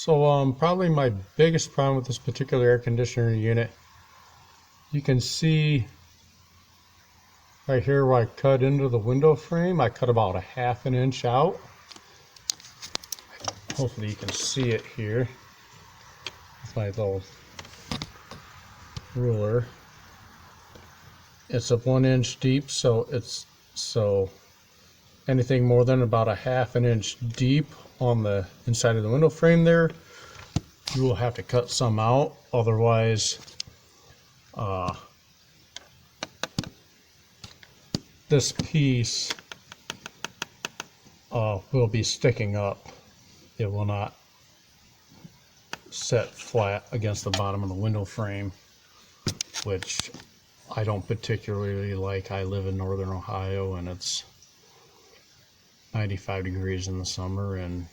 Probably my biggest problem with this particular air conditioner unit, you can see right here where I cut into the window frame. I cut about a half an inch out. Hopefully you can see it here with my little ruler. It's a 1 inch deep, so anything more than about a half an inch deep on the inside of the window frame there, you will have to cut some out. Otherwise, this piece will be sticking up. It will not set flat against the bottom of the window frame, which I don't particularly like. I live in northern Ohio and it's 95 degrees in the summer and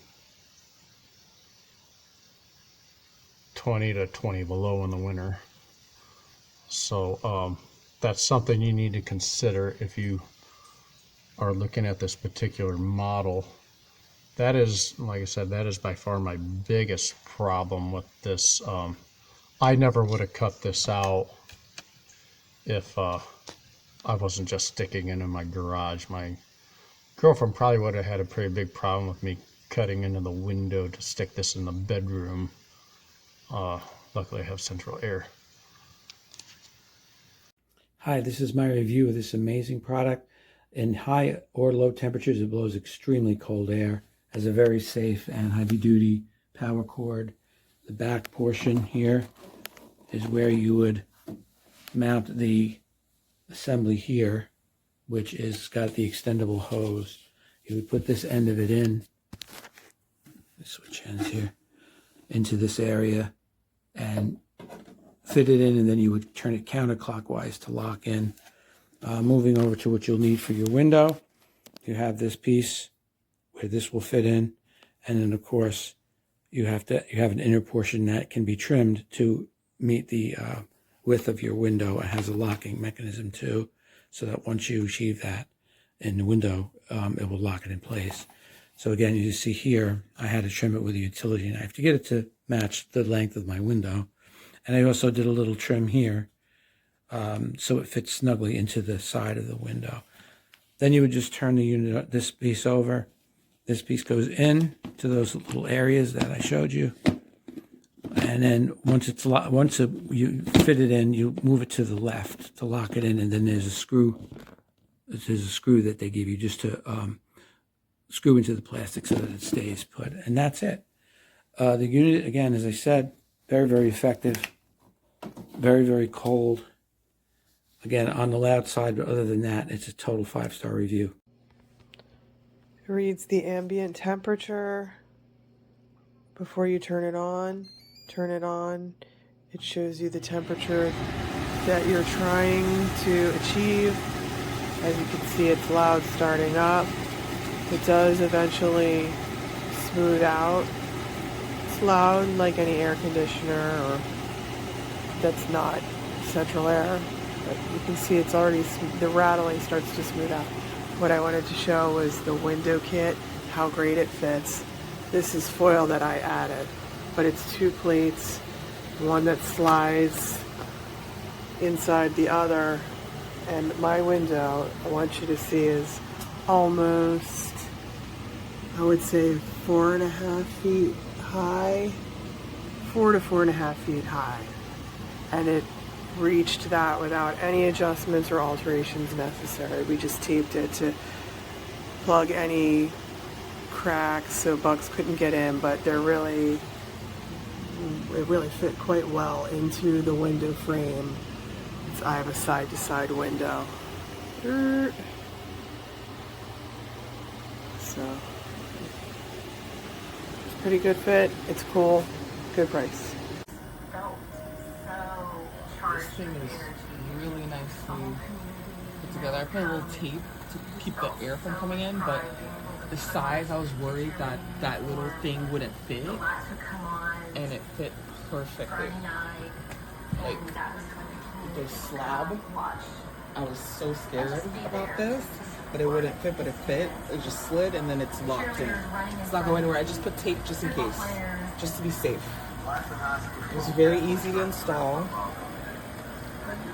20 to 20 below in the winter. So that's something you need to consider if you are looking at this particular model. That is, like I said, that is by far my biggest problem with this. I never would have cut this out if I wasn't just sticking it in my garage. My girlfriend probably would have had a pretty big problem with me cutting into the window to stick this in the bedroom. Luckily I have central air. Hi, this is my review of this amazing product. In high or low temperatures, it blows extremely cold air, has a very safe and heavy-duty power cord. The back portion here is where you would mount the assembly here, which is got the extendable hose. You would put this end of it in, switch ends here, into this area and fit it in, and then you would turn it counterclockwise to lock in. Moving over to what you'll need for your window, you have this piece where this will fit in, and then of course you have an inner portion that can be trimmed to meet the width of your window. It has a locking mechanism too, so that once you achieve that in the window, it will lock it in place. So again, you see here, I had to trim it with a utility knife to get it to match the length of my window. And I also did a little trim here, so it fits snugly into the side of the window. Then you would just turn the unit, this piece over. This piece goes in to those little areas that I showed you. And then once you fit it in, you move it to the left to lock it in, and then there's a screw. There's a screw that they give you just to screw into the plastic so that it stays put. And that's it. The unit, again, as I said, very, very effective. Very, very cold. Again, on the loud side, but other than that, it's a total 5-star review. It reads the ambient temperature before you turn it on. Turn it on. It shows you the temperature that you're trying to achieve. As you can see, it's loud starting up. It does eventually smooth out. It's loud like any air conditioner or that's not central air. But you can see it's already, the rattling starts to smooth out. What I wanted to show was the window kit, how great it fits. This is foil that I added, but it's 2 plates, one that slides inside the other. And my window, I want you to see, is almost, I would say 4.5 feet high, 4 to 4.5 feet high. And it reached that without any adjustments or alterations necessary. We just taped it to plug any cracks so bugs couldn't get in, but it really fit quite well into the window frame. I have a side-to-side window. So it's a pretty good fit. It's cool. Good price. This thing is really nicely put together. I put a little tape to keep the air from coming in, but the size, I was worried that that little thing wouldn't fit, and it fit perfectly. Like, the slab, I was so scared about this, that it wouldn't fit, but it fit. It just slid and then it's locked in. It's not going anywhere. I just put tape just in case, just to be safe. It was very easy to install.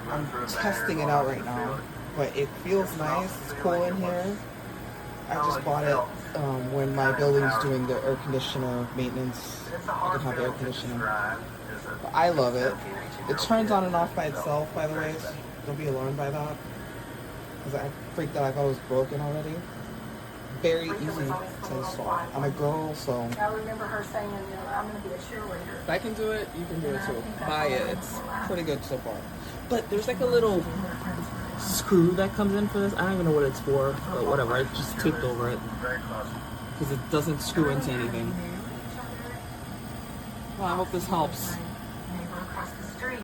I'm testing it out right now, but it feels nice. It's cool in here. I just bought it when my building's doing the air conditioner maintenance. I can have air conditioning. But I love it. It turns on and off by itself, by the way, so don't be alarmed by that. Because I freaked out, I thought it was broken already. Very easy to install. I'm a girl, so I remember her saying, I'm going to be a cheerleader. if I can do it, you can do it too. Buy it. It's pretty good so far. But there's like a little screw that comes in for this. I don't even know what it's for, but whatever. I just taped over it because it doesn't screw into anything. Well, I hope this helps. Neighbor across the street.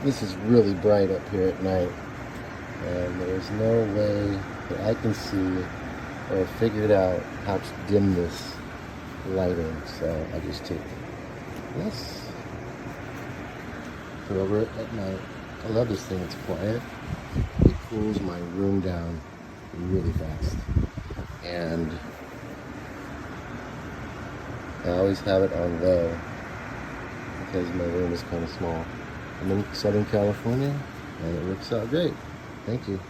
This is really bright up here at night, and there's no way that I can see or figured out how to dim this lighting, so I just take this, put over it at night. I love this thing, it's quiet. It cools my room down really fast, and I always have it on low because my room is kind of small. I'm in Southern California, and it works out great. Thank you.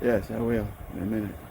Yes, I will in a minute.